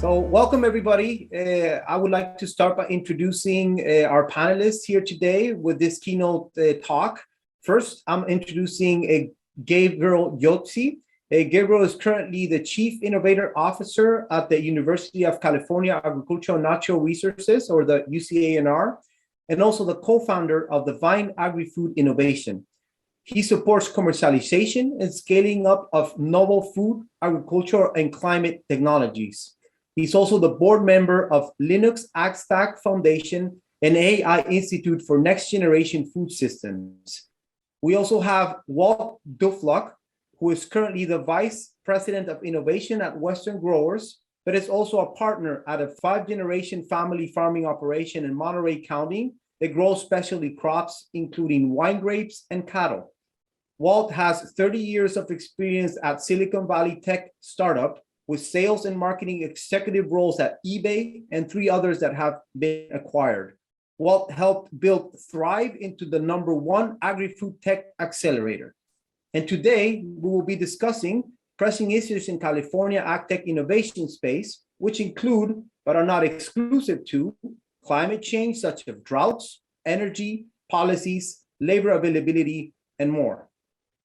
So welcome everybody. I would like to start by introducing our panelists here today with this keynote talk. First, I'm introducing Gabe Youtsey. Gabriel is currently the Chief Innovator Officer at the University of California Agricultural and Natural Resources, or the UC and also the co-founder of the Vine AgriFood Innovation. He supports commercialization and scaling up of novel food, agricultural, and climate technologies. He's also the board member of Linux AgStack Foundation and AI Institute for Next Generation Food Systems. We also have Walt Duflock, who is currently the Vice President of Innovation at Western Growers, but is also a partner at a 5-generation family farming operation in Monterey County that grows specialty crops, including wine grapes and cattle. Walt has 30 years of experience at Silicon Valley tech startup with sales and marketing executive roles at eBay and 3 others that have been acquired. Walt helped build Thrive into the #1 agri-food tech accelerator. And today we will be discussing pressing issues in California AgTech innovation space, which include, but are not exclusive to, climate change such as droughts, energy, policies, labor availability, and more.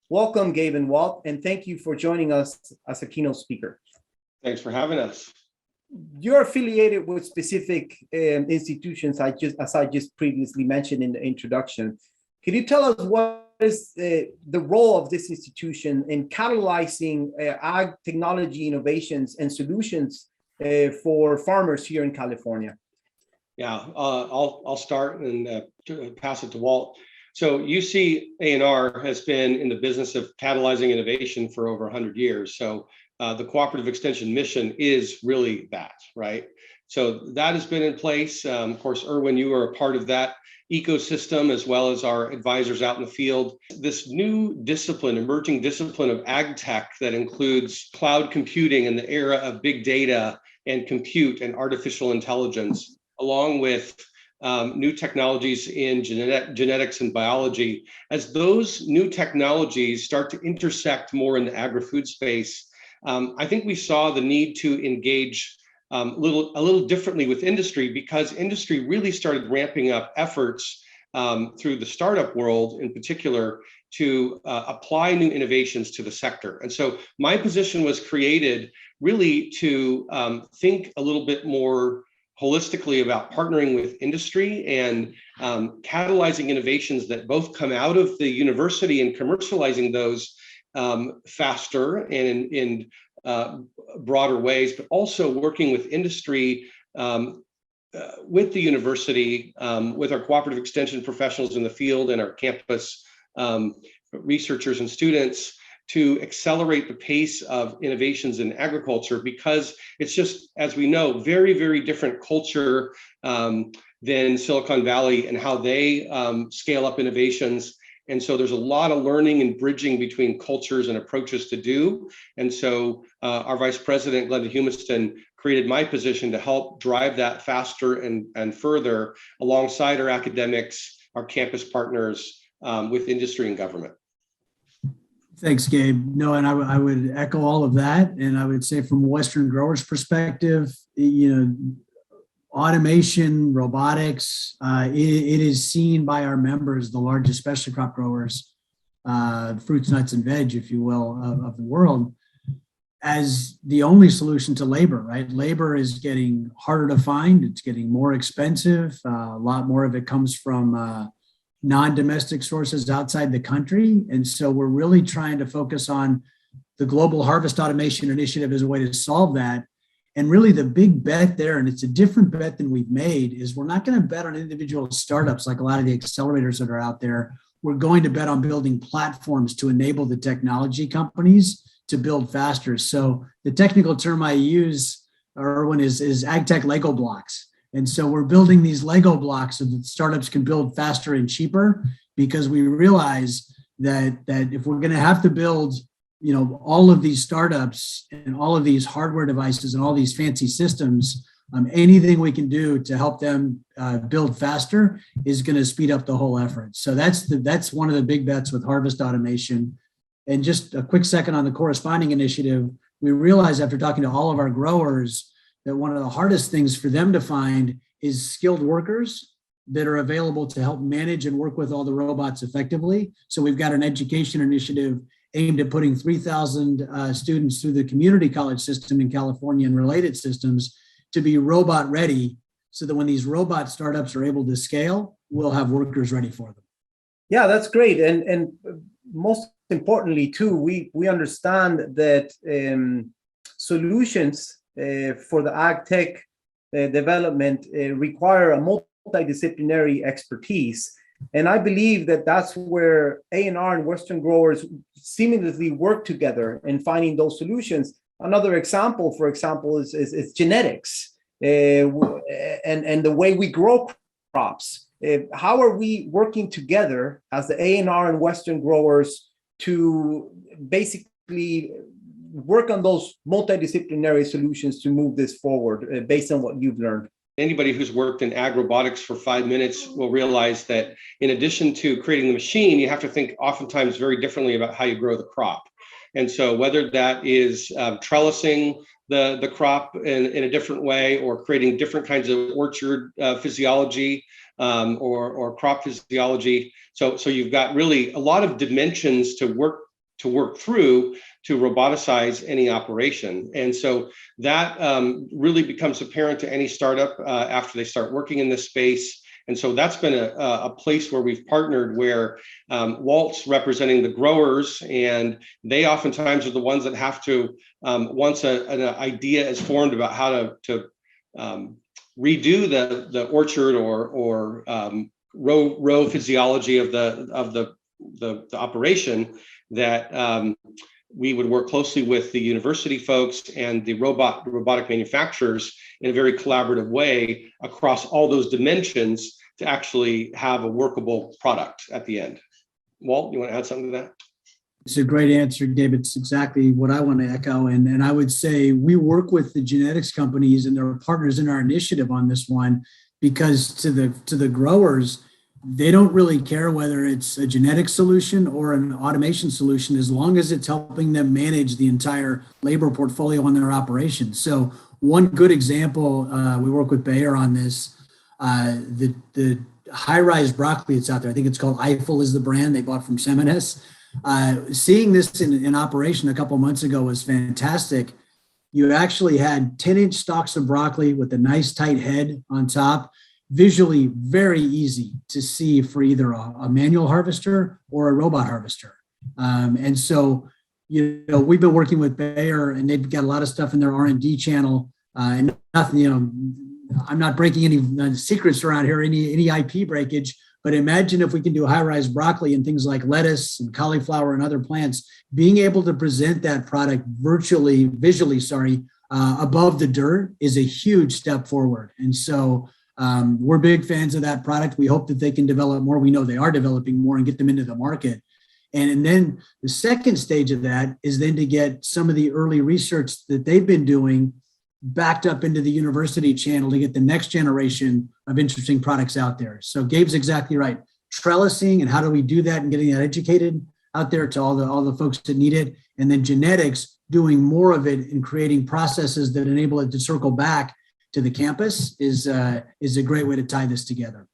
Welcome, Gabe and Walt, and thank you for joining us as a keynote speaker. Thanks for having us. You're affiliated with specific institutions, as I just previously mentioned in the introduction. Can you tell us what is the role of this institution in catalyzing ag technology innovations and solutions for farmers here in California? Yeah, I'll start and pass it to Walt. So UC A&R has been in the business of catalyzing innovation for over 100 years. So the cooperative extension mission is really that, right? So that has been in place. Of course, Erwin, you are a part of that ecosystem, as well as our advisors out in the field. This new discipline, emerging discipline of AgTech that includes cloud computing in the era of big data and compute and artificial intelligence, along with new technologies in genetics and biology. As those new technologies start to intersect more in the agri-food space, I think we saw the need to engage a little differently with industry, because industry really started ramping up efforts through the startup world in particular to apply new innovations to the sector. And so my position was created really to think a little bit more holistically about partnering with industry and catalyzing innovations that both come out of the university and commercializing those faster and in broader ways, but also working with industry, with the university, with our cooperative extension professionals in the field and our campus researchers and students to accelerate the pace of innovations in agriculture, because it's just, as we know, very, very different culture than Silicon Valley and how they scale up innovations. And so there's a lot of learning and bridging between cultures and approaches to do. And so our Vice President, Glenda Humiston, created my position to help drive that faster and further alongside our academics, our campus partners, with industry and government. Thanks, Gabe. No, and I would echo all of that. And I would say from a Western growers perspective, automation, robotics, it is seen by our members, the largest specialty crop growers, fruits, nuts, and veg, if you will, of the world, as the only solution to labor, right? Labor is getting harder to find. It's getting more expensive. A lot more of it comes from non-domestic sources outside the country. And so we're really trying to focus on the Global Harvest Automation Initiative as a way to solve that. And really the big bet there, and it's a different bet than we've made, is we're not going to bet on individual startups like a lot of the accelerators that are out there. We're going to bet on building platforms to enable the technology companies to build faster. So the technical term I use, Erwin, is AgTech LEGO blocks. And so we're building these Lego blocks so that startups can build faster and cheaper, because we realize that if we're going to have to build, all of these startups and all of these hardware devices and all these fancy systems, anything we can do to help them build faster is going to speed up the whole effort. So that's one of the big bets with harvest automation. And just a quick second on the corresponding initiative, we realized after talking to all of our growers that one of the hardest things for them to find is skilled workers that are available to help manage and work with all the robots effectively. So we've got an education initiative aimed at putting 3,000 students through the community college system in California and related systems to be robot ready, so that when these robot startups are able to scale, we'll have workers ready for them. Yeah, that's great. And most importantly, too, we understand that solutions for the AgTech development require a multidisciplinary expertise. And I believe that that's where A&R and Western growers seamlessly work together in finding those solutions. Another example, for example, is genetics and the way we grow crops. How are we working together as the A&R and Western growers to basically work on those multidisciplinary solutions to move this forward based on what you've learned? Anybody who's worked in ag robotics for 5 minutes will realize that in addition to creating the machine, you have to think oftentimes very differently about how you grow the crop. And so whether that is trellising the crop in a different way, or creating different kinds of orchard physiology or crop physiology. So you've got really a lot of dimensions to work through to roboticize any operation. And so that really becomes apparent to any startup after they start working in this space. And so that's been a place where we've partnered, where Walt's representing the growers, and they oftentimes are the ones that have to, once an idea is formed about how to redo the orchard or row physiology of the operation, that we would work closely with the university folks and the robotic manufacturers in a very collaborative way across all those dimensions to actually have a workable product at the end. Walt, you want to add something to that? It's a great answer, Gabe. It's exactly what I want to echo. And I would say we work with the genetics companies and their partners in our initiative on this one, because to the growers, they don't really care whether it's a genetic solution or an automation solution, as long as it's helping them manage the entire labor portfolio on their operations. So one good example, we work with Bayer on this, the high-rise broccoli that's out there. I think it's called Eiffel is the brand they bought from Seminis. Seeing this in operation a couple months ago was fantastic. You actually had 10-inch stalks of broccoli with a nice tight head on top. Visually very easy to see for either a manual harvester or a robot harvester. And so, we've been working with Bayer, and they've got a lot of stuff in their R&D channel. And nothing, I'm not breaking any secrets around here, any IP breakage, but imagine if we can do high-rise broccoli and things like lettuce and cauliflower and other plants, being able to present that product visually, above the dirt is a huge step forward. And so, we're big fans of that product. We hope that they can develop more. We know they are developing more and get them into the market. And then the second stage of that is then to get some of the early research that they've been doing backed up into the university channel to get the next generation of interesting products out there. So Gabe's exactly right. Trellising, and how do we do that, and getting that educated out there to all the folks that need it. And then genetics, doing more of it and creating processes that enable it to circle back to the campus is a great way to tie this together.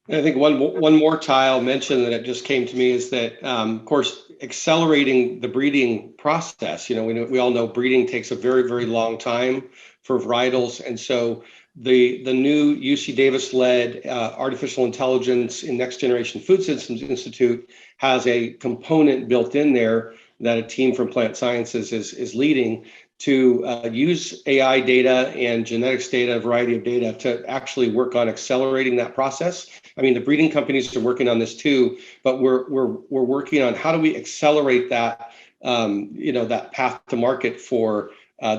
I think one more tie I'll mention that it just came to me is that, of course, accelerating the breeding process. We all know breeding takes a very, very long time for varietals, and so the new UC Davis-led Artificial Intelligence in Next Generation Food Systems Institute has a component built in there that a team from Plant Sciences is leading, to use AI data and genetics data, a variety of data, to actually work on accelerating that process. I mean, the breeding companies are working on this too, but we're working on how do we accelerate that, that path to market for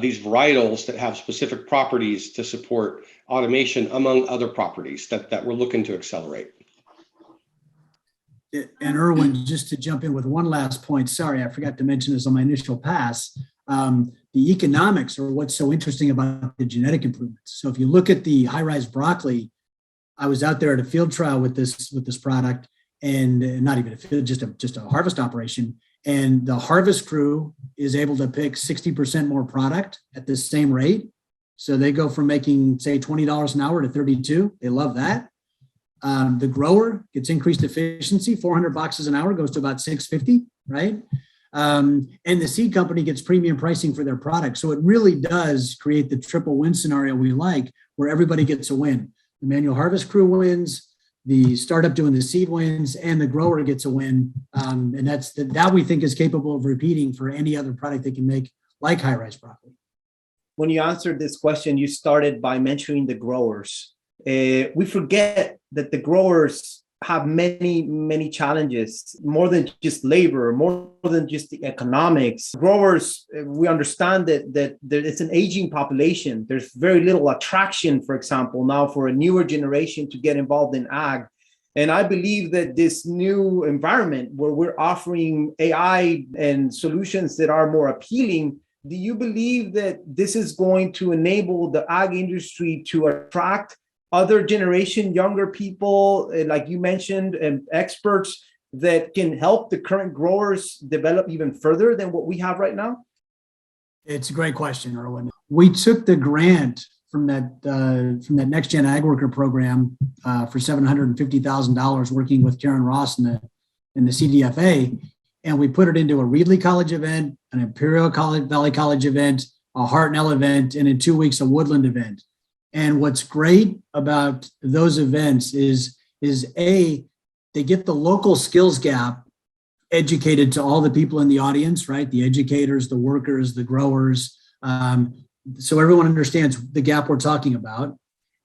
these varietals that have specific properties to support automation, among other properties that we're looking to accelerate. And Erwin, just to jump in with one last point, sorry, I forgot to mention this on my initial pass. The economics are what's so interesting about the genetic improvements. So if you look at the high-rise broccoli, I was out there at a field trial with this product, and not even a field, just a harvest operation. And the harvest crew is able to pick 60% more product at the same rate. So they go from making, say, $20 an hour to 32. They love that. The grower gets increased efficiency. 400 boxes an hour goes to about 650, right? And the seed company gets premium pricing for their product. So it really does create the triple win scenario we like, where everybody gets a win. The manual harvest crew wins, the startup doing the seed wins, and the grower gets a win. And that we think is capable of repeating for any other product they can make, like high-rise broccoli. When you answered this question, you started by mentioning the growers. We forget that the growers have many challenges, more than just labor, more than just the economics. Growers, we understand that it's an aging population. There's very little attraction, for example, now for a newer generation to get involved in ag. And I believe that this new environment where we're offering AI and solutions that are more appealing, do you believe that this is going to enable the ag industry to attract other generation, younger people, like you mentioned, and experts that can help the current growers develop even further than what we have right now? It's a great question, Erwin. We took the grant from that Next Gen Ag Worker program for $750,000, working with Karen Ross and the CDFA, and we put it into a Reedley College event, an Imperial Valley College event, a Hartnell event, and in 2 weeks, a Woodland event. And what's great about those events is A, they get the local skills gap educated to all the people in the audience, right? The educators, the workers, the growers. So everyone understands the gap we're talking about.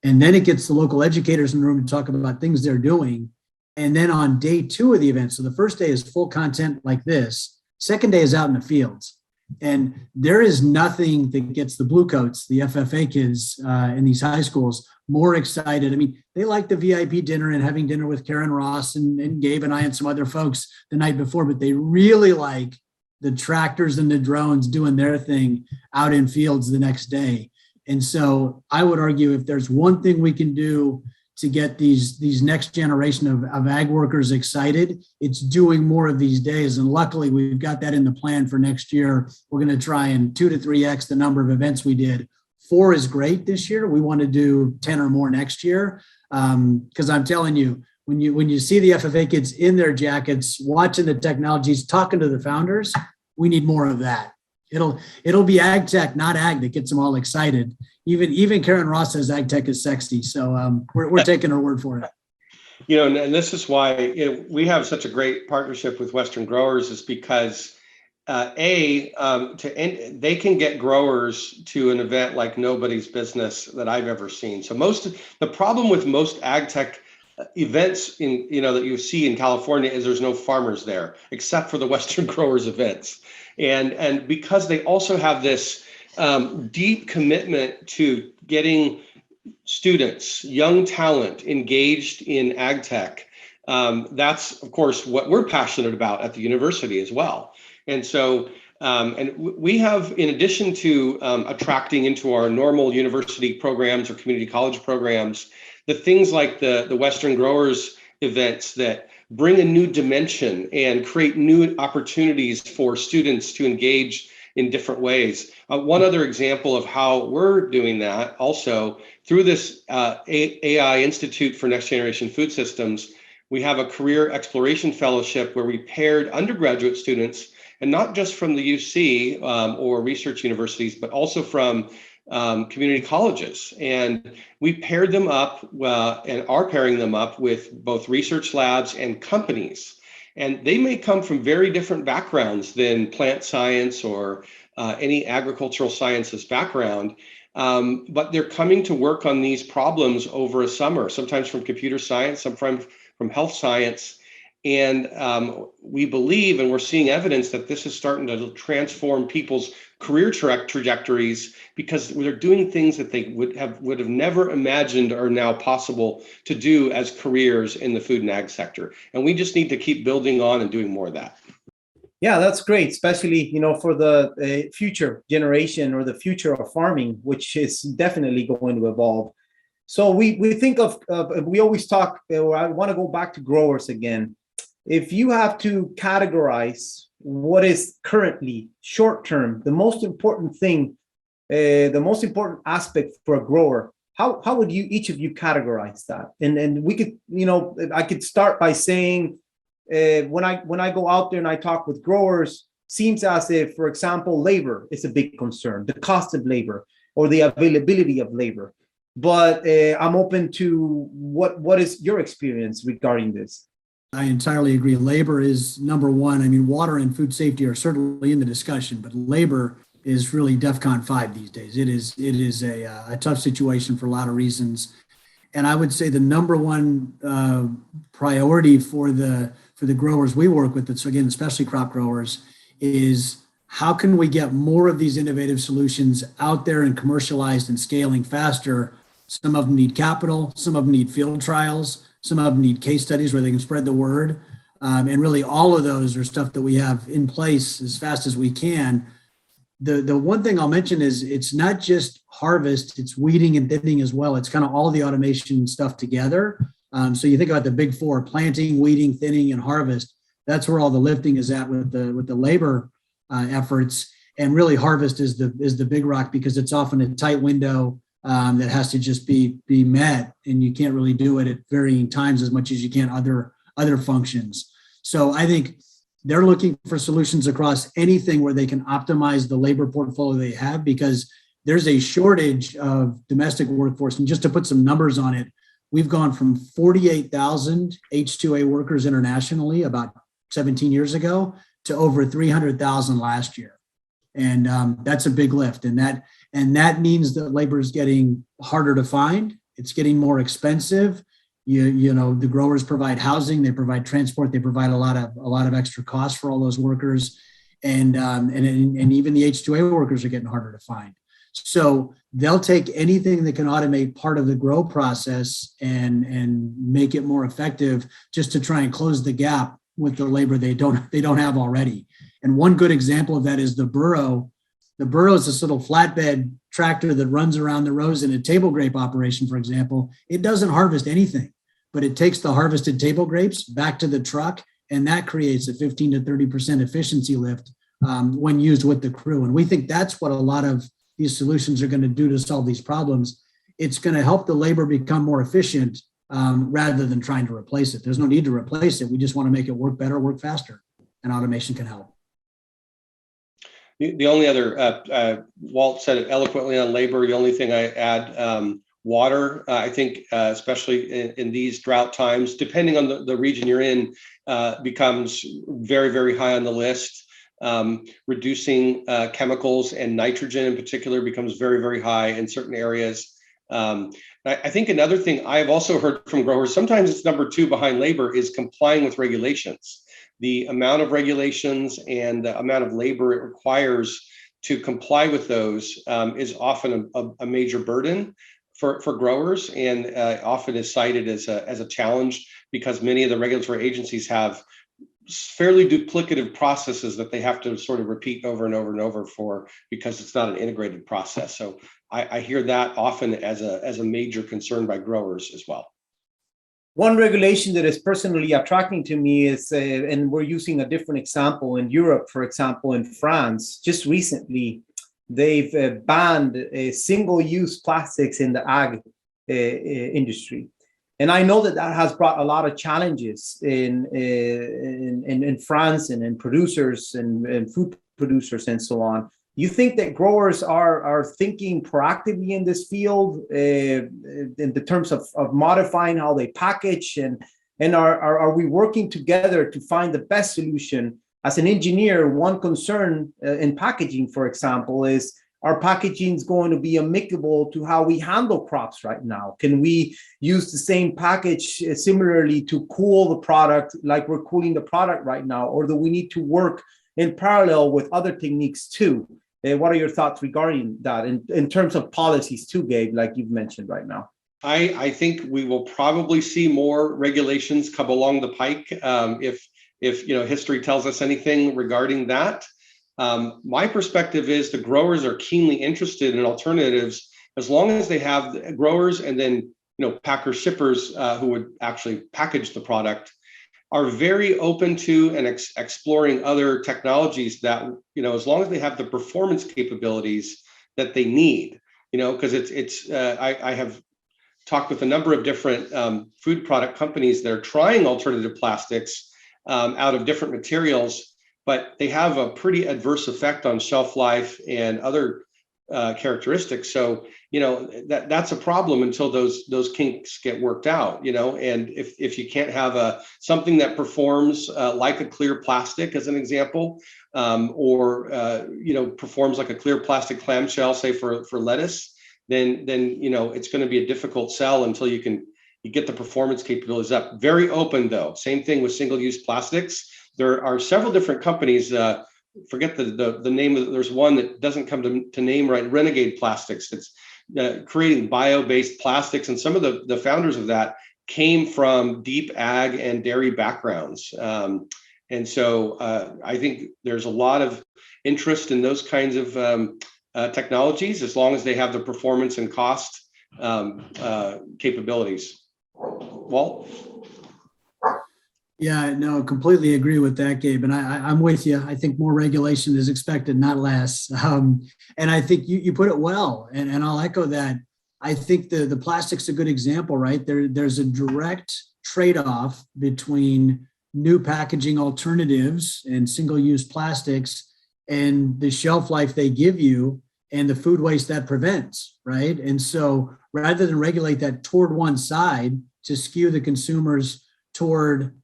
And then it gets the local educators in the room to talk about things they're doing. And then on day 2 of the event, so the first day is full content like this. Second day is out in the fields. And there is nothing that gets the blue coats, the FFA kids in these high schools, more excited. I mean, they like the VIP dinner and having dinner with Karen Ross and Gabe and I and some other folks the night before, but they really like the tractors and the drones doing their thing out in fields the next day. And so I would argue, if there's one thing we can do to get these next generation of ag workers excited, it's doing more of these days. And luckily, we've got that in the plan for next year. We're going to try and 2 to 3x the number of events we did. 4 is great this year. We want to do 10 or more next year. Because I'm telling you, when you see the FFA kids in their jackets, watching the technologies, talking to the founders, we need more of that. It'll be ag tech, not ag, that gets them all excited. Even Karen Ross says ag tech is sexy. So we're taking her word for it. And this is why we have such a great partnership with Western Growers, is because they can get growers to an event like nobody's business that I've ever seen. So the problem with most ag tech events that you see in California is there's no farmers there, except for the Western Growers events. And because they also have this deep commitment to getting students, young talent engaged in ag tech, that's, of course, what we're passionate about at the university as well. And so, and we have, in addition to attracting into our normal university programs or community college programs, the things like the Western Growers events that bring a new dimension and create new opportunities for students to engage in different ways. One other example of how we're doing that also through this AI Institute for Next Generation Food Systems, we have a career exploration fellowship where we paired undergraduate students, and not just from the UC or research universities, but also from community colleges. And we paired them up and are pairing them up with both research labs and companies. And they may come from very different backgrounds than plant science or any agricultural sciences background, but they're coming to work on these problems over a summer, sometimes from computer science, sometimes from health science. And we believe, and we're seeing evidence that this is starting to transform people's career trajectories, because they're doing things that they would have never imagined are now possible to do as careers in the food and ag sector. And we just need to keep building on and doing more of that. Yeah, that's great, especially for the future generation or the future of farming, which is definitely going to evolve. So we think we always talk. I want to go back to growers again. If you have to categorize what is currently short term, the most important thing the most important aspect for a grower, how would you, each of you, categorize that? And we could, I could start by saying, when I go out there and I talk with growers, seems as if, for example, labor is a big concern, the cost of labor or the availability of labor. But I'm open to what is your experience regarding this? I entirely agree. Labor is number one. I mean, water and food safety are certainly in the discussion, but labor is really DEFCON 5 these days. It is a tough situation for a lot of reasons. And I would say the number one priority for the growers we work with, so again, especially crop growers, is how can we get more of these innovative solutions out there and commercialized and scaling faster? Some of them need capital, some of them need field trials, some of them need case studies where they can spread the word. And really all of those are stuff that we have in place as fast as we can. The one thing I'll mention is it's not just harvest, it's weeding and thinning as well. It's kind of all the automation stuff together. So you think about the big four: planting, weeding, thinning, and harvest. That's where all the lifting is at with the labor efforts. And really harvest is the big rock, because it's often a tight window that has to just be met, and you can't really do it at varying times as much as you can other functions. So I think they're looking for solutions across anything where they can optimize the labor portfolio they have, because there's a shortage of domestic workforce. And just to put some numbers on it, we've gone from 48,000 H2A workers internationally about 17 years ago to over 300,000 last year. And that's a big lift. And that means that labor is getting harder to find. It's getting more expensive. The growers provide housing, they provide transport, they provide a lot of extra costs for all those workers, and even the H2A workers are getting harder to find. So they'll take anything that can automate part of the grow process and make it more effective, just to try and close the gap with the labor they don't have already. And one good example of that is the burrow. The burrow is this little flatbed tractor that runs around the rows in a table grape operation, for example. It doesn't harvest anything, but it takes the harvested table grapes back to the truck, and that creates a 15 to 30% efficiency lift when used with the crew. And we think that's what a lot of these solutions are going to do to solve these problems. It's going to help the labor become more efficient rather than trying to replace it. There's no need to replace it. We just want to make it work better, work faster, and automation can help. The only other, Walt said it eloquently on labor. The only thing I add, water, I think, especially in these drought times, depending on the region you're in, becomes very, very high on the list. Reducing chemicals and nitrogen in particular becomes very, very high in certain areas. I think another thing I've also heard from growers, sometimes it's number two behind labor, is complying with regulations. The amount of regulations and the amount of labor it requires to comply with those is often a major burden for growers, and often is cited as a challenge, because many of the regulatory agencies have fairly duplicative processes that they have to sort of repeat over and over and over because it's not an integrated process. So I hear that often as a major concern by growers as well. One regulation that is personally attracting to me is, and we're using a different example in Europe, for example, in France, just recently, they've banned single-use plastics in the ag industry. And I know that has brought a lot of challenges in France and in producers and food producers and so on. You think that growers are thinking proactively in this field in the terms of modifying how they package, and are we working together to find the best solution? As an engineer, one concern in packaging, for example, is our packaging is going to be amicable to how we handle crops right now. Can we use the same package similarly to cool the product like we're cooling the product right now? Or do we need to work in parallel with other techniques too? What are your thoughts regarding that in terms of policies too, Gabe, like you've mentioned right now? I think we will probably see more regulations come along the pike if history tells us anything regarding that. My perspective is the growers are keenly interested in alternatives, as long as they have growers and then packer shippers who would actually package the product are very open to and exploring other technologies that, as long as they have the performance capabilities that they need, because I have talked with a number of different food product companies that are trying alternative plastics out of different materials, but they have a pretty adverse effect on shelf life and other characteristics. So, that's a problem until those kinks get worked out, and if you can't have something that performs like a clear plastic, as an example, or performs like a clear plastic clamshell, say for lettuce, then it's going to be a difficult sell until you get the performance capabilities up. Very open though. Same thing with single-use plastics. There are several different companies. Forget the name of. There's one that doesn't come to name right. Renegade Plastics. It's creating bio-based plastics, and some of the founders of that came from deep ag and dairy backgrounds. And so I think there's a lot of interest in those kinds of technologies, as long as they have the performance and cost capabilities. Walt? Yeah, no, completely agree with that, Gabe. And I'm with you. I think more regulation is expected, not less. And I think you put it well, and I'll echo that. I think the plastic's a good example, right? There's a direct trade-off between new packaging alternatives and single-use plastics and the shelf life they give you and the food waste that prevents, right? And so rather than regulate that toward one side to skew the consumers toward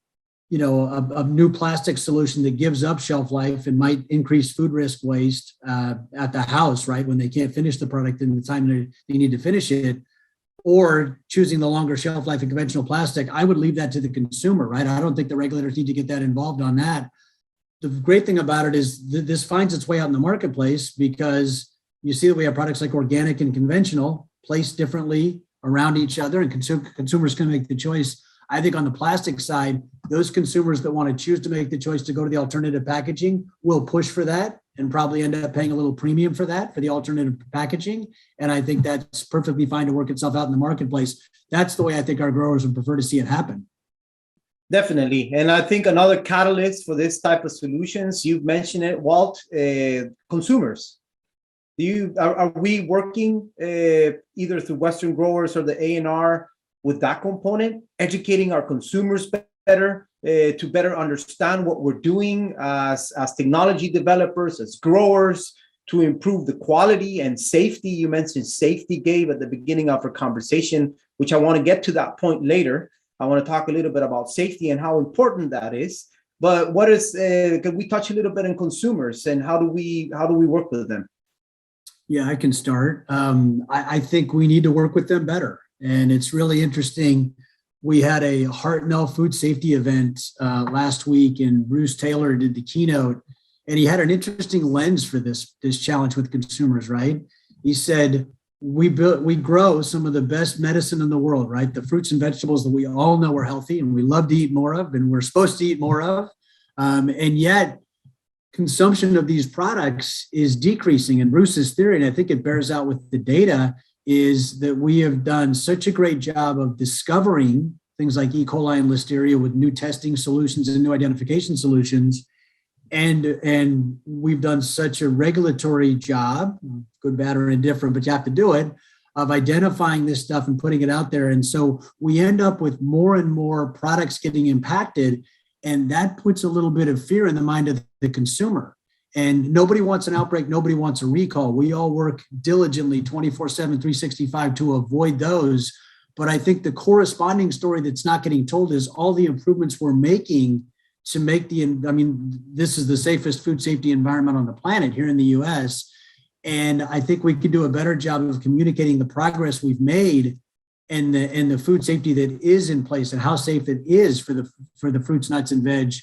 a new plastic solution that gives up shelf life and might increase food risk waste at the house, right, when they can't finish the product in the time they need to finish it, or choosing the longer shelf life in conventional plastic, I would leave that to the consumer, right? I don't think the regulators need to get that involved on that. The great thing about it is this finds its way out in the marketplace, because you see that we have products like organic and conventional placed differently around each other, and consumers can make the choice. I think on the plastic side, those consumers that want to choose to make the choice to go to the alternative packaging will push for that and probably end up paying a little premium for the alternative packaging. And I think that's perfectly fine to work itself out in the marketplace. That's the way I think our growers would prefer to see it happen. Definitely. And I think another catalyst for this type of solutions, you've mentioned it, Walt, consumers. Are we working either through Western growers or the A&R with that component, educating our consumers better to better understand what we're doing as technology developers, as growers, to improve the quality and safety? You mentioned safety, Gabe, at the beginning of our conversation, which I want to get to that point later. I want to talk a little bit about safety and how important that is. But can we touch a little bit on consumers and how do we work with them? Yeah, I can start. I think we need to work with them better. And it's really interesting. We had a Hartnell food safety event last week, and Bruce Taylor did the keynote, and he had an interesting lens for this challenge with consumers, right? He said, we grow some of the best medicine in the world, right? The fruits and vegetables that we all know are healthy and we love to eat more of, and we're supposed to eat more of. And yet consumption of these products is decreasing. And Bruce's theory, and I think it bears out with the data, is that we have done such a great job of discovering things like E. coli and Listeria with new testing solutions and new identification solutions. And we've done such a regulatory job, good, bad, or indifferent, but you have to do it, of identifying this stuff and putting it out there. And so we end up with more and more products getting impacted, and that puts a little bit of fear in the mind of the consumer. And nobody wants an outbreak. Nobody wants a recall. We all work diligently 24/7, 365 to avoid those. But I think the corresponding story that's not getting told is all the improvements we're making to make this is the safest food safety environment on the planet here in the US. And I think we could do a better job of communicating the progress we've made and the food safety that is in place and how safe it is for the fruits, nuts, and veg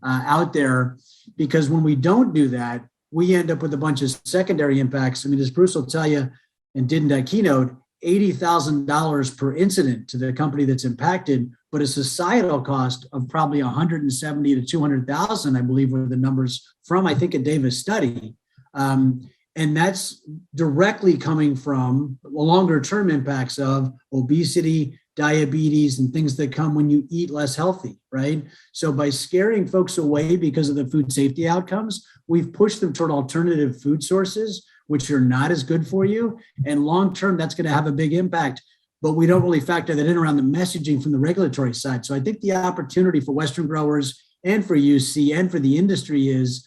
out there. Because when we don't do that, we end up with a bunch of secondary impacts. I mean, as Bruce will tell you and did in that keynote, $80,000 per incident to the company that's impacted, but a societal cost of probably 170 to 200,000, I believe, were the numbers from, I think, a Davis study. And that's directly coming from longer term impacts of obesity, diabetes, and things that come when you eat less healthy, right? So by scaring folks away because of the food safety outcomes, we've pushed them toward alternative food sources, which are not as good for you. And long-term, that's going to have a big impact, but we don't really factor that in around the messaging from the regulatory side. So I think the opportunity for Western growers and for UC and for the industry is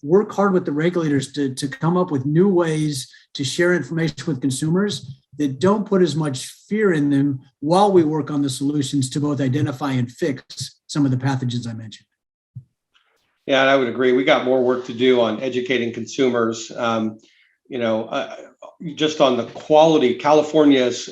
work hard with the regulators to come up with new ways to share information with consumers that don't put as much fear in them while we work on the solutions to both identify and fix some of the pathogens I mentioned. Yeah, and I would agree. We got more work to do on educating consumers. Just on the quality, California's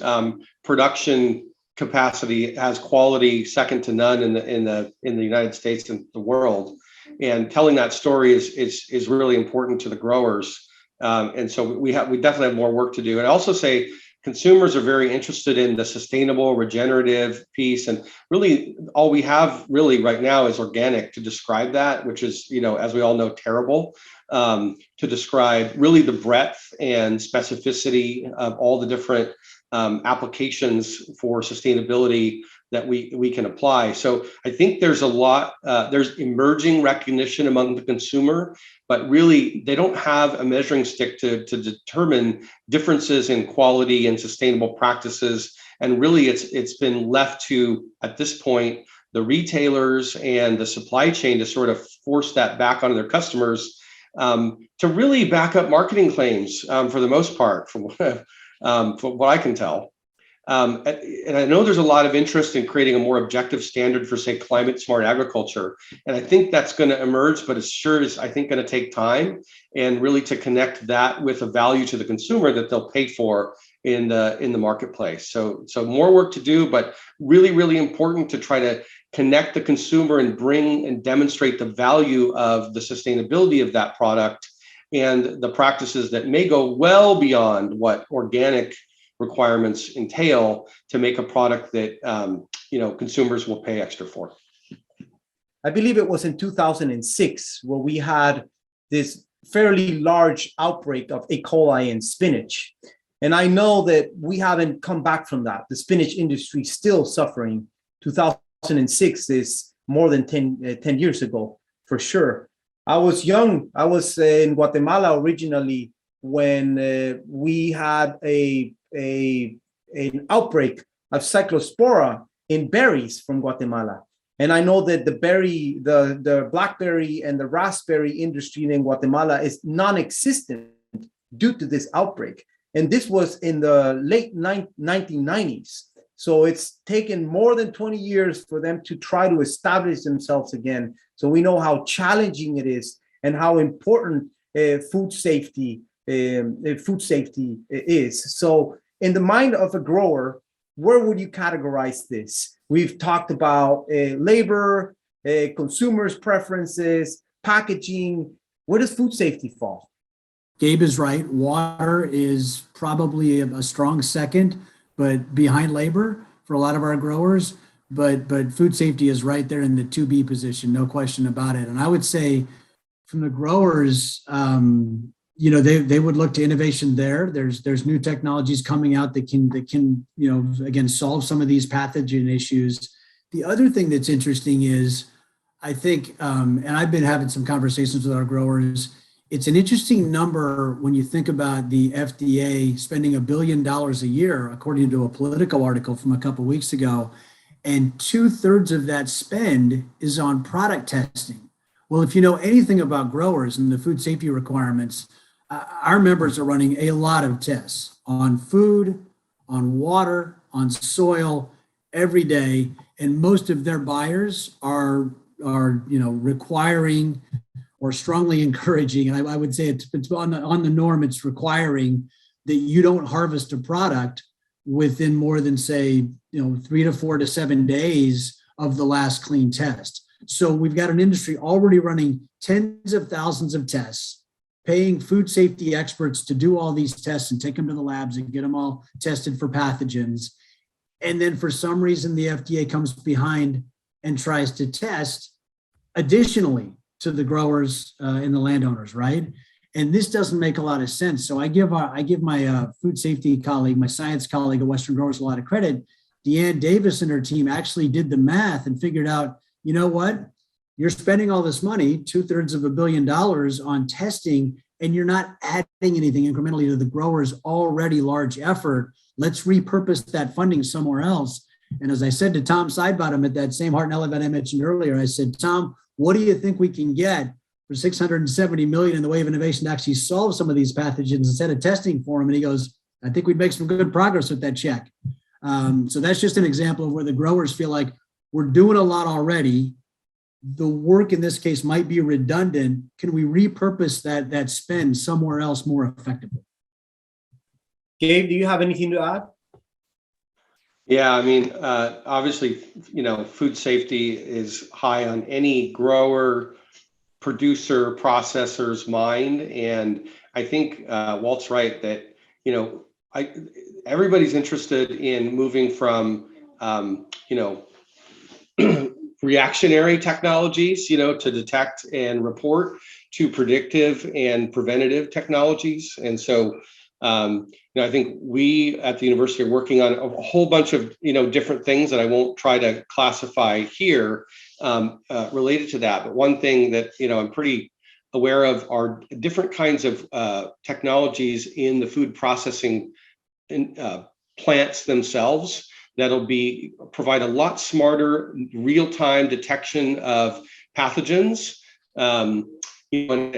production capacity has quality second to none in the United States and the world. And telling that story is really important to the growers. And so we definitely have more work to do. And I also say consumers are very interested in the sustainable, regenerative piece. And really all we have really right now is organic to describe that, which is, as we all know, terrible, to describe really the breadth and specificity of all the different applications for sustainability that we can apply. So I think there's there's emerging recognition among the consumer, but really they don't have a measuring stick to determine differences in quality and sustainable practices. And really it's been left to, at this point, the retailers and the supply chain to sort of force that back onto their customers, to really back up marketing claims for the most part, from what I can tell. And I know there's a lot of interest in creating a more objective standard for, say, climate smart agriculture. And I think that's going to emerge, but it sure is, I think, going to take time, and really to connect that with a value to the consumer that they'll pay for in the marketplace. So more work to do, but really, really important to try to connect the consumer and bring and demonstrate the value of the sustainability of that product and the practices that may go well beyond what organic requirements entail to make a product that consumers will pay extra for. I believe it was in 2006 where we had this fairly large outbreak of E. coli in spinach. And I know that we haven't come back from that. The spinach industry is still suffering. 2006 is more than 10 years ago, for sure. I was young. I was in Guatemala originally when we had an outbreak of cyclospora in berries from Guatemala. And I know that the blackberry and the raspberry industry in Guatemala is non-existent due to this outbreak. And this was in the late 1990s. So it's taken more than 20 years for them to try to establish themselves again. So we know how challenging it is and how important food safety is. So in the mind of a grower, where would you categorize this? We've talked about labor, consumers' preferences, packaging. Where does food safety fall? Gabe is right. Water is probably a strong second, but behind labor for a lot of our growers. But food safety is right there in the 2B position, no question about it. And I would say from the growers, they would look to innovation there. There's new technologies coming out that can again solve some of these pathogen issues. The other thing that's interesting is, I think, and I've been having some conversations with our growers, it's an interesting number when you think about the FDA spending $1 billion a year, according to a Politico article from a couple of weeks ago, and 2/3 of that spend is on product testing. Well, if you know anything about growers and the food safety requirements, our members are running a lot of tests on food, on water, on soil every day, and most of their buyers are requiring or strongly encouraging, and I would say it's on the norm, it's requiring that you don't harvest a product within more than, say, 3 to 4 to 7 days of the last clean test. So we've got an industry already running tens of thousands of tests, paying food safety experts to do all these tests and take them to the labs and get them all tested for pathogens. And then for some reason, the FDA comes behind and tries to test additionally to the growers and the landowners, right? And this doesn't make a lot of sense. So I give my food safety colleague, my science colleague at Western Growers a lot of credit. Deanne Davis and her team actually did the math and figured out, you know what? You're spending all this money, 2/3 of $1 billion on testing, and you're not adding anything incrementally to the grower's already large effort. Let's repurpose that funding somewhere else. And as I said to Tom Sidebottom at that same Heart and Elevate I mentioned earlier, I said, Tom, what do you think we can get for $670 million in the way of innovation to actually solve some of these pathogens instead of testing for them? And he goes, I think we'd make some good progress with that check. So that's just an example of where the growers feel like we're doing a lot already. The work in this case might be redundant. Can we repurpose that spend somewhere else more effectively? Gabe, do you have anything to add? Yeah, I mean, obviously, food safety is high on any grower, producer, processor's mind. And I think Walt's right that, everybody's interested in moving from, reactionary technologies, to detect and report, to predictive and preventative technologies. And so, I think we at the university are working on a whole bunch of, different things that I won't try to classify here related to that. But one thing that, I'm pretty aware of are different kinds of technologies in the food processing plants themselves that'll provide a lot smarter real-time detection of pathogens. And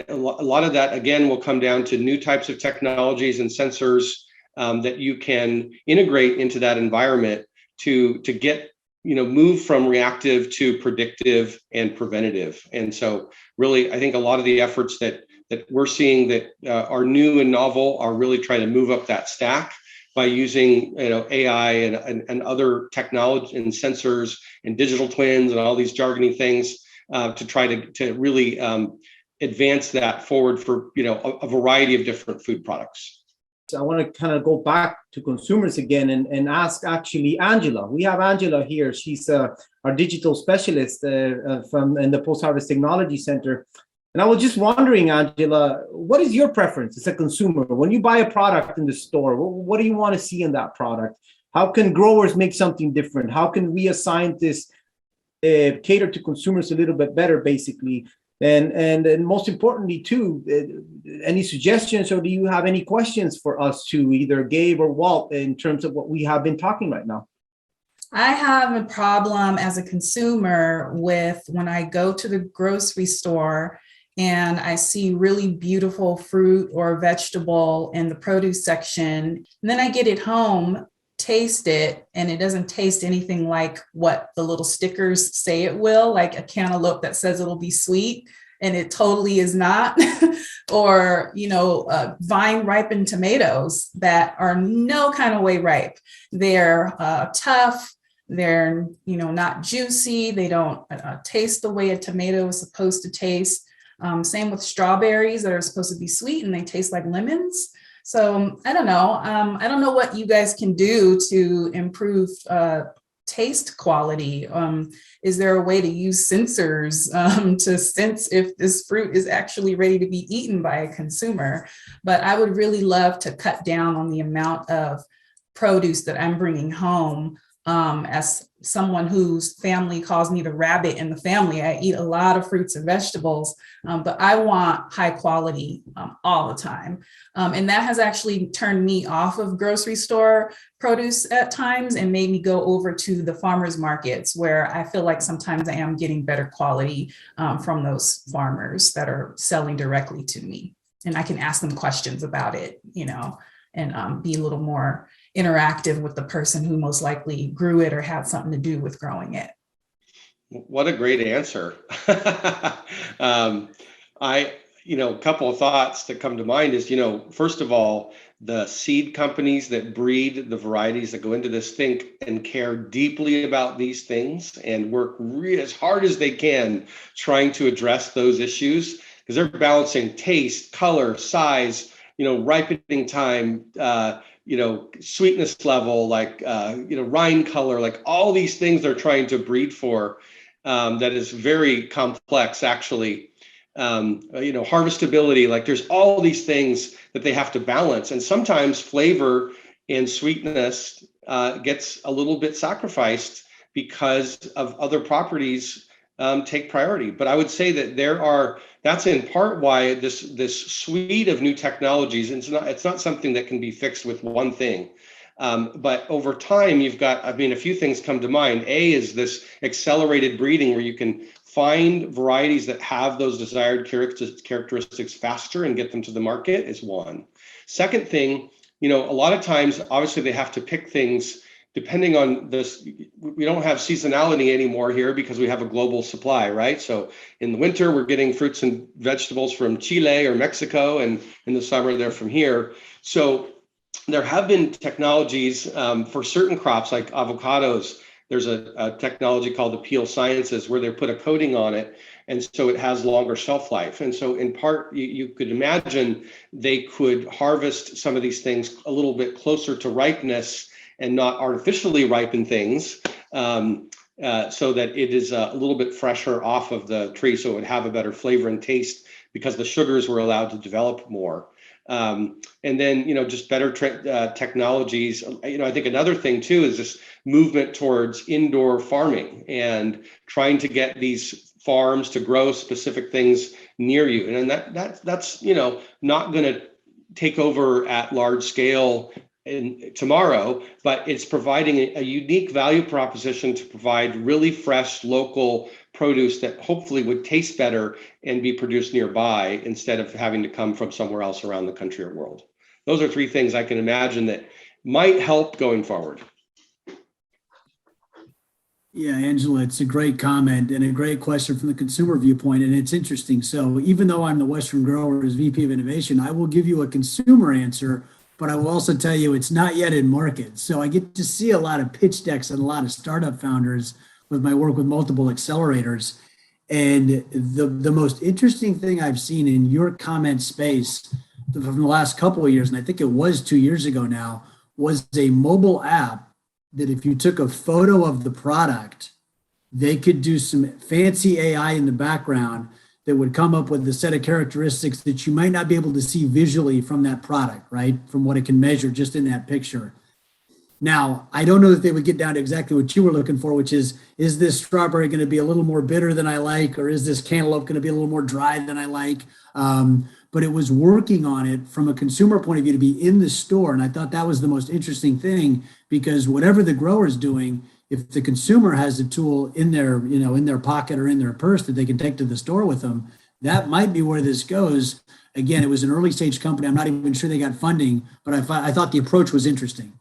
a lot of that, again, will come down to new types of technologies and sensors that you can integrate into that environment to get, move from reactive to predictive and preventative. And so really, I think a lot of the efforts that we're seeing that are new and novel are really trying to move up that stack by using AI and other technology and sensors and digital twins and all these jargony things to try to really advance that forward for a variety of different food products. I want to kind of go back to consumers again and ask actually Angela. We have Angela here. She's our digital specialist in the Post-Harvest Technology Center. And I was just wondering, Angela, what is your preference as a consumer? When you buy a product in the store, what do you want to see in that product? How can growers make something different? How can we as scientists cater to consumers a little bit better, basically? And most importantly, too, any suggestions or do you have any questions for us to either Gabe or Walt in terms of what we have been talking right now? I have a problem as a consumer with when I go to the grocery store and I see really beautiful fruit or vegetable in the produce section, and then I get it home, taste it, and it doesn't taste anything like what the little stickers say it will, like a cantaloupe that says it'll be sweet and it totally is not, or vine ripened tomatoes that are no kind of way ripe. They're tough, they're not juicy, they don't taste the way a tomato is supposed to taste. Same with strawberries that are supposed to be sweet and they taste like lemons. So I don't know. I don't know what you guys can do to improve taste quality. Is there a way to use sensors to sense if this fruit is actually ready to be eaten by a consumer? But I would really love to cut down on the amount of produce that I'm bringing home. As someone whose family calls me the rabbit in the family, I eat a lot of fruits and vegetables, but I want high quality all the time. And that has actually turned me off of grocery store produce at times and made me go over to the farmers markets where I feel like sometimes I am getting better quality from those farmers that are selling directly to me. And I can ask them questions about it, and be a little more interactive with the person who most likely grew it or had something to do with growing it. What a great answer. A couple of thoughts that come to mind is, first of all, the seed companies that breed the varieties that go into this think and care deeply about these things and work as hard as they can trying to address those issues because they're balancing taste, color, size, ripening time, sweetness level, rind color, like all these things they're trying to breed for. That is very complex, actually. Harvestability, like there's all these things that they have to balance. And sometimes flavor and sweetness gets a little bit sacrificed because of other properties take priority. But I would say that that's in part why this suite of new technologies, it's not something that can be fixed with one thing. But over time, a few things come to mind. A is this accelerated breeding where you can find varieties that have those desired characteristics faster and get them to the market is one. Second thing, a lot of times, obviously they have to pick things depending on this. We don't have seasonality anymore here because we have a global supply, right? So in the winter, we're getting fruits and vegetables from Chile or Mexico, and in the summer, they're from here. So there have been technologies for certain crops like avocados. There's a technology called the Peel Sciences where they put a coating on it, and so it has longer shelf life. And so in part, you could imagine they could harvest some of these things a little bit closer to ripeness and not artificially ripen things, so that it is a little bit fresher off of the tree, so it would have a better flavor and taste because the sugars were allowed to develop more. And then, just better technologies. I think another thing too is this movement towards indoor farming and trying to get these farms to grow specific things near you. And that's not going to take over at large scale tomorrow, but it's providing a unique value proposition to provide really fresh local produce that hopefully would taste better and be produced nearby instead of having to come from somewhere else around the country or world. Those are three things I can imagine that might help going forward. Yeah, Angela, it's a great comment and a great question from the consumer viewpoint. And it's interesting. So even though I'm the Western Growers VP of Innovation, I will give you a consumer answer, but I will also tell you it's not yet in market. So I get to see a lot of pitch decks and a lot of startup founders with my work with multiple accelerators. And the most interesting thing I've seen in your comment space from the last couple of years, and I think it was 2 years ago now, was a mobile app that if you took a photo of the product, they could do some fancy AI in the background that would come up with a set of characteristics that you might not be able to see visually from that product, right? From what it can measure just in that picture. Now, I don't know that they would get down to exactly what you were looking for, which is this strawberry going to be a little more bitter than I like, or is this cantaloupe going to be a little more dry than I like? But it was working on it from a consumer point of view to be in the store. And I thought that was the most interesting thing, because whatever the grower is doing, if the consumer has a tool in their, in their pocket or in their purse that they can take to the store with them, that might be where this goes. Again, it was an early stage company. I'm not even sure they got funding, but I thought the approach was interesting.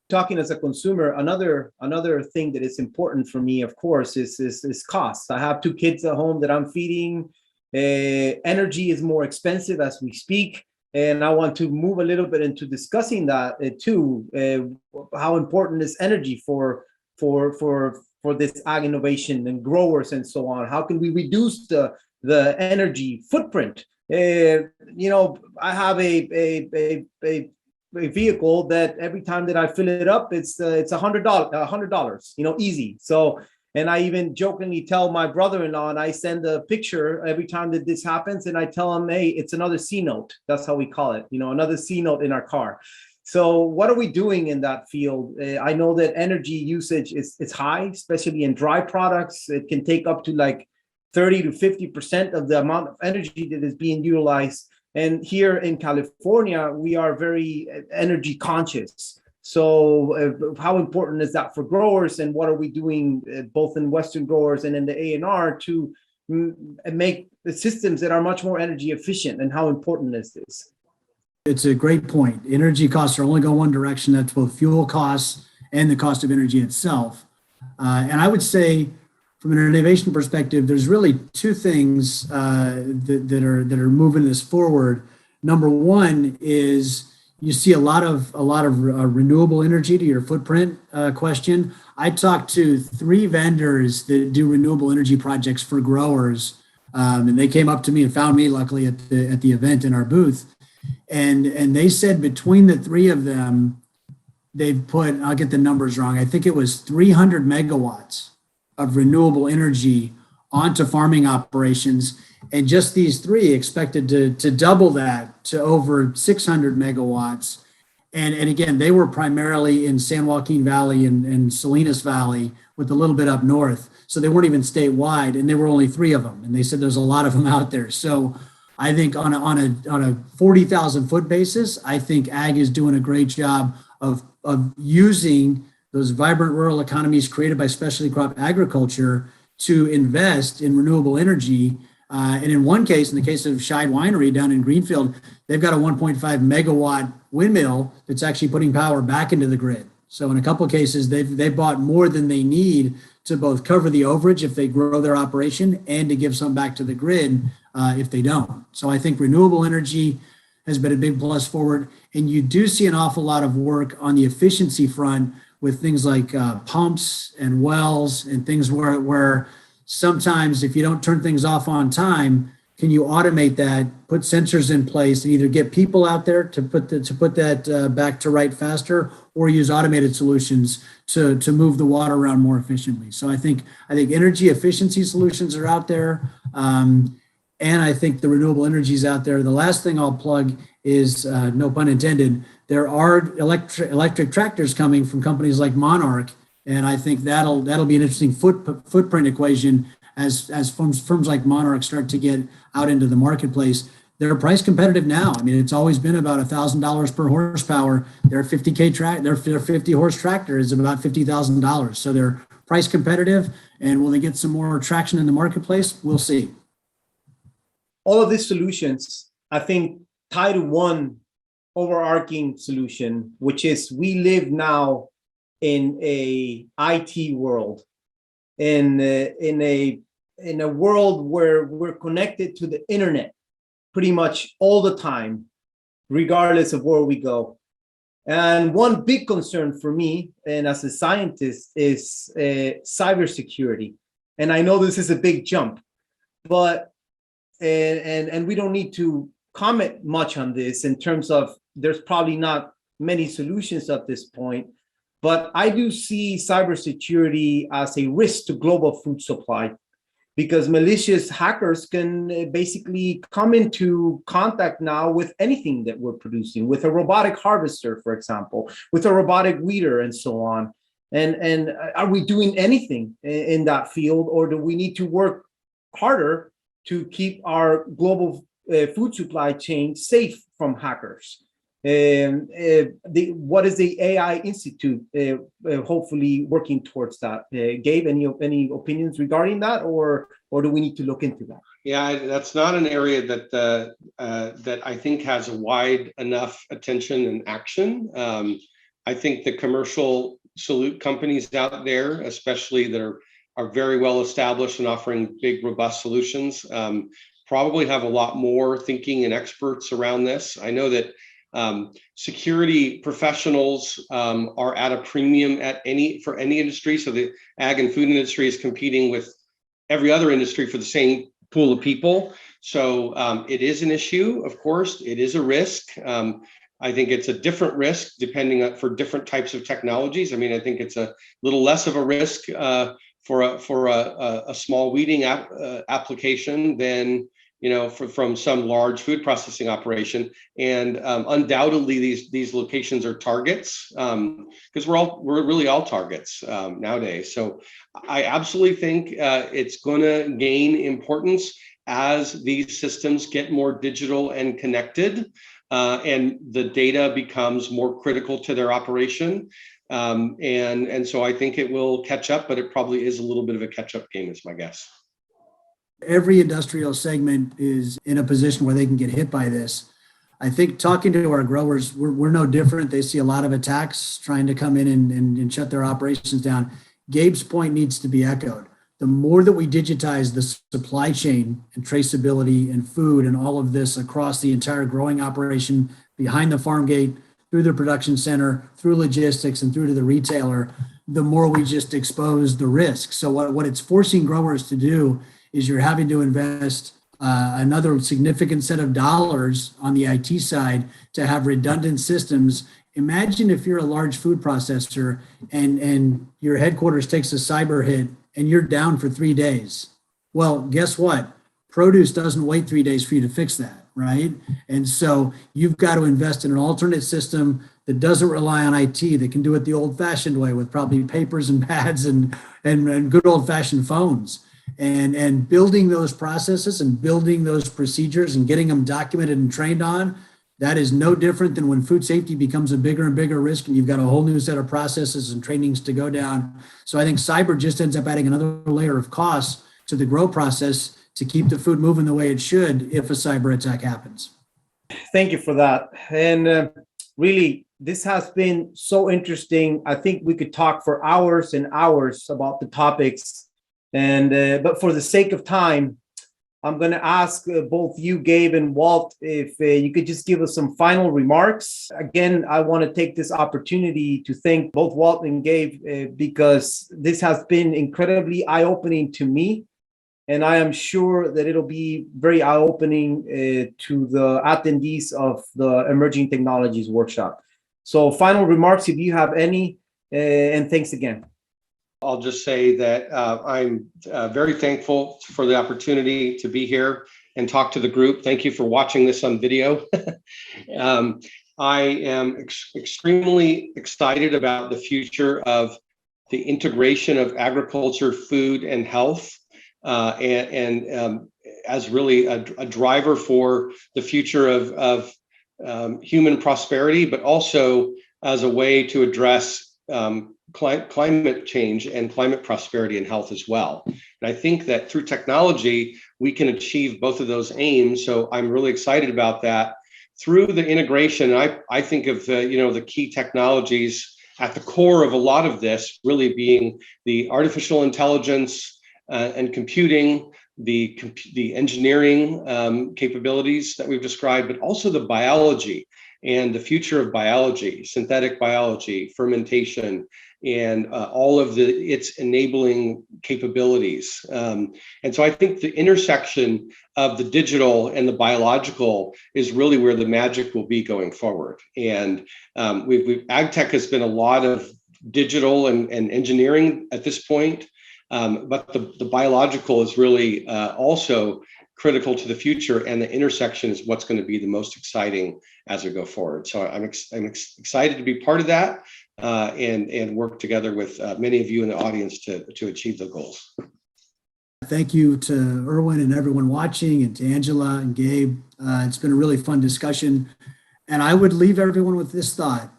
Talking as a consumer, another thing that is important for me, of course, is cost. I have 2 kids at home that I'm feeding. Energy is more expensive as we speak, and I want to move a little bit into discussing that too. How important is energy for this ag innovation and growers and so on? How can we reduce the energy footprint? I have a vehicle that every time that I fill it up, it's $100, easy. So, and I even jokingly tell my brother-in-law, and I send a picture every time that this happens, and I tell him, hey, it's another C note. That's how we call it, another C note in our car. So what are we doing in that field? I know that energy usage is high, especially in dry products. It can take up to like 30 to 50% of the amount of energy that is being utilized. And here in California, we are very energy conscious. So how important is that for growers, and what are we doing both in Western growers and in the A&R to make the systems that are much more energy efficient, and how important is this? It's a great point. Energy costs are only going one direction. That's both fuel costs and the cost of energy itself. And I would say, from an innovation perspective, there's really 2 things that are moving this forward. Number one is you see a lot of renewable energy, to your footprint question. I talked to 3 vendors that do renewable energy projects for growers, and they came up to me and found me, luckily, at the event in our booth. And they said between the 3 of them, they've put, I'll get the numbers wrong, I think it was 300 megawatts of renewable energy onto farming operations. And just these 3 expected to double that to over 600 megawatts. And again, they were primarily in San Joaquin Valley and Salinas Valley with a little bit up north. So they weren't even statewide, and there were only 3 of them. And they said there's a lot of them out there. So I think on a 40,000 foot basis, I think ag is doing a great job of using those vibrant rural economies created by specialty crop agriculture to invest in renewable energy. And in one case, in the case of Scheid Winery down in Greenfield, they've got a 1.5 megawatt windmill that's actually putting power back into the grid. So in a couple of cases, they've bought more than they need to both cover the overage if they grow their operation and to give some back to the grid if they don't. So I think renewable energy has been a big plus forward. And you do see an awful lot of work on the efficiency front with things like pumps and wells and things where sometimes if you don't turn things off on time, can you automate that, put sensors in place, and either get people out there to put that back to right faster, or use automated solutions to move the water around more efficiently. So I think energy efficiency solutions are out there, and I think the renewable energy is out there. The last thing I'll plug is, no pun intended, there are electric tractors coming from companies like Monarch, and I think that'll be an interesting footprint equation as firms like Monarch start to get out into the marketplace. They're price competitive now. I mean, it's always been about $1,000 per horsepower. Their 50 horse tractor is about $50,000. So they're price competitive. And will they get some more traction in the marketplace? We'll see. All of these solutions, I think, tie to one overarching solution, which is we live now in a IT world, in a world where we're connected to the internet pretty much all the time, regardless of where we go. And one big concern for me, and as a scientist, is cybersecurity. And I know this is a big jump, but and we don't need to comment much on this in terms of there's probably not many solutions at this point. But I do see cybersecurity as a risk to global food supply, because malicious hackers can basically come into contact now with anything that we're producing, with a robotic harvester, for example, with a robotic weeder and so on. And are we doing anything in that field, or do we need to work harder to keep our global food supply chain safe from hackers? What is the AI Institute hopefully working towards that? Gabe, any opinions regarding that, or do we need to look into that? Yeah, that's not an area that I think has a wide enough attention and action. I think the commercial salute companies out there, especially that are very well established and offering big, robust solutions, probably have a lot more thinking and experts around this. I know that security professionals are at a premium for any industry. So the ag and food industry is competing with every other industry for the same pool of people. So it is an issue, of course. It is a risk. I think it's a different risk depending for different types of technologies. I mean, I think it's a little less of a risk for a small weeding application than from some large food processing operation. And undoubtedly, these locations are targets, because we're really all targets nowadays. So I absolutely think it's going to gain importance as these systems get more digital and connected, and the data becomes more critical to their operation. And so I think it will catch up, but it probably is a little bit of a catch-up game, is my guess. Every industrial segment is in a position where they can get hit by this. I think talking to our growers, we're no different. They see a lot of attacks trying to come in and shut their operations down. Gabe's point needs to be echoed. The more that we digitize the supply chain and traceability and food and all of this across the entire growing operation, behind the farm gate, through the production center, through logistics, and through to the retailer, the more we just expose the risk. So what it's forcing growers to do is you're having to invest another significant set of dollars on the IT side to have redundant systems. Imagine if you're a large food processor and your headquarters takes a cyber hit and you're down for 3 days. Well, guess what? Produce doesn't wait 3 days for you to fix that, right? And so you've got to invest in an alternate system that doesn't rely on IT, that can do it the old-fashioned way with probably papers and pads and good old-fashioned phones. And building those processes and building those procedures and getting them documented and trained on, that is no different than when food safety becomes a bigger and bigger risk and you've got a whole new set of processes and trainings to go down. So I think cyber just ends up adding another layer of costs to the grow process to keep the food moving the way it should if a cyber attack happens. Thank you for that. And really, this has been so interesting. I think we could talk for hours and hours about the topics. And but for the sake of time, I'm going to ask both you, Gabe and Walt, if you could just give us some final remarks. Again, I want to take this opportunity to thank both Walt and Gabe because this has been incredibly eye-opening to me. And I am sure that it'll be very eye-opening to the attendees of the Emerging Technologies Workshop. So final remarks, if you have any, and thanks again. I'll just say that I'm very thankful for the opportunity to be here and talk to the group. Thank you for watching this on video. I am extremely excited about the future of the integration of agriculture, food, and health, and as really a driver for the future of human prosperity, but also as a way to address climate change and climate prosperity and health as well. And I think that through technology, we can achieve both of those aims. So I'm really excited about that. Through the integration, I think of the key technologies at the core of a lot of this really being the artificial intelligence and computing, the engineering capabilities that we've described, but also the biology and the future of biology, synthetic biology, fermentation, and all of its enabling capabilities. And so I think the intersection of the digital and the biological is really where the magic will be going forward. And AgTech has been a lot of digital and engineering at this point, but the biological is really also critical to the future, and the intersection is what's going to be the most exciting as we go forward. So I'm excited to be part of that and work together with many of you in the audience to achieve the goals. Thank you to Erwin and everyone watching, and to Angela and Gabe. It's been a really fun discussion. And I would leave everyone with this thought.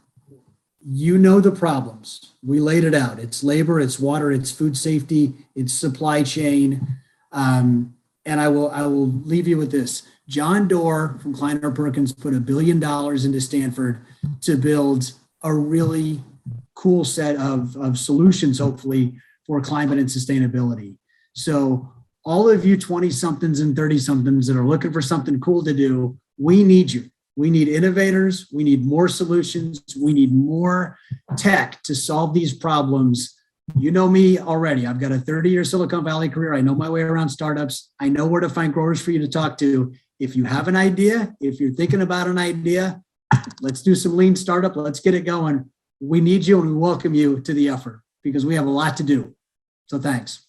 You know the problems. We laid it out. It's labor, it's water, it's food safety, it's supply chain. And I will leave you with this. John Doerr from Kleiner Perkins put $1 billion into Stanford to build a really cool set of solutions, hopefully, for climate and sustainability. So all of you 20-somethings and 30-somethings that are looking for something cool to do, we need you. We need innovators. We need more solutions. We need more tech to solve these problems. You know me already. I've got a 30-year Silicon Valley career. I know my way around startups. I know where to find growers for you to talk to. If you have an idea, if you're thinking about an idea, let's do some lean startup. Let's get it going. We need you and we welcome you to the effort because we have a lot to do. So thanks.